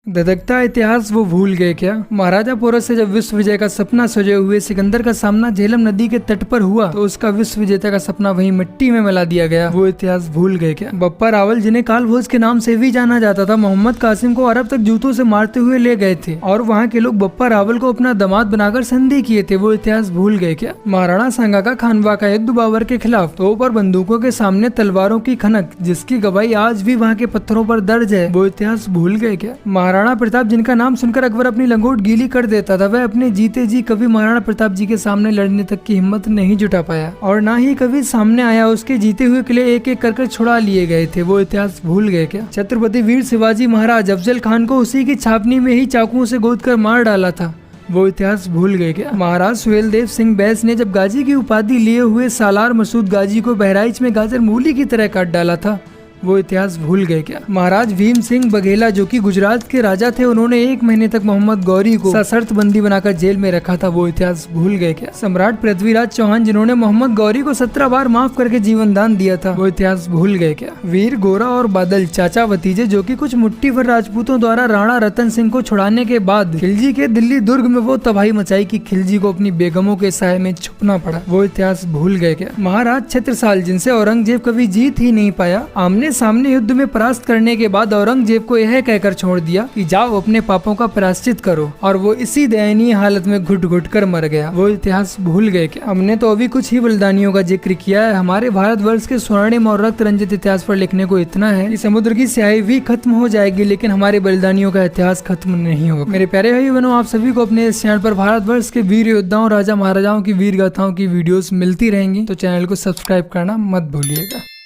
धधकता इतिहास वो भूल गए क्या? महाराजा पोरस से जब विश्व विजय का सपना सजे हुए सिकंदर का सामना झेलम नदी के तट पर हुआ तो उसका विश्व विजेता का सपना वहीं मिट्टी में मिला दिया गया। वो इतिहास भूल गए क्या? बप्पा रावल, जिन्हें काल भोज के नाम से भी जाना जाता था, मोहम्मद कासिम को अरब तक जूतों से मारते हुए ले गए थे और वहाँ के लोग बप्पा रावल को अपना दामाद बनाकर संधि किए थे। वो इतिहास भूल गए क्या? महाराणा सांगा का खानवा का युद्ध बाबर के खिलाफ, तोप और बंदूकों के सामने तलवारों की खनक, जिसकी गवाही आज भी वहाँ के पत्थरों पर दर्ज है। वो इतिहास भूल गए क्या? महाराणा प्रताप, जिनका नाम सुनकर अकबर अपनी लंगोट गीली कर देता था, वह अपने जीते जी कभी महाराणा प्रताप जी के सामने लड़ने तक की हिम्मत नहीं जुटा पाया और ना ही कभी सामने आया। उसके जीते हुए किले एक एक कर छुड़ा लिए गए थे। वो इतिहास भूल गए क्या? छत्रपति वीर शिवाजी महाराज अफजल खान को उसी की छावनी में ही चाकुओं से गोद कर मार डाला था। वो इतिहास भूल गए क्या? महाराज सुहेलदेव सिंह बैस ने जब गाजी की उपाधि लिए हुए सालार मसूद गाजी को बहराइच में गाजर मूली की तरह काट डाला था। वो इतिहास भूल गए क्या? महाराज भीम सिंह बघेला, जो कि गुजरात के राजा थे, उन्होंने 1 महीने तक मोहम्मद गौरी को सशर्त बंदी बनाकर जेल में रखा था। वो इतिहास भूल गए क्या? सम्राट पृथ्वीराज चौहान, जिन्होंने मोहम्मद गौरी को 17 बार माफ करके जीवन दान दिया था। वो इतिहास भूल गए क्या? वीर गोरा और बादल, चाचा भतीजे, जो कि कुछ मुट्ठी भर राजपूतों द्वारा राणा रतन सिंह को छुड़ाने के बाद खिलजी के दिल्ली दुर्ग में वो तबाही मचाई कि खिलजी को अपनी बेगमों के साय में छुपना पड़ा। वो इतिहास भूल गए क्या? महाराज छत्रसाल, जिनसे औरंगजेब कभी जीत ही नहीं पाया, आमने सामने युद्ध में परास्त करने के बाद औरंगजेब को यह कहकर छोड़ दिया कि जाओ अपने पापों का प्रायश्चित करो, और वो इसी दयनीय हालत में घुट घुट कर मर गया। वो इतिहास भूल गए क्या? हमने तो अभी कुछ ही बलिदानियों का जिक्र किया है। हमारे भारतवर्ष के स्वर्णिम और रक्त रंजित इतिहास पर लिखने को इतना है कि समुद्र की स्याही भी खत्म हो जाएगी, लेकिन हमारे बलिदानियों का इतिहास खत्म नहीं होगा। मेरे प्यारे भाई बहनों, आप सभी को अपने इस चैनल पर भारतवर्ष के वीर योद्धाओं, राजा महाराजाओं की वीर गाथाओं की वीडियोस मिलती रहेंगी, तो चैनल को सब्सक्राइब करना मत भूलिएगा।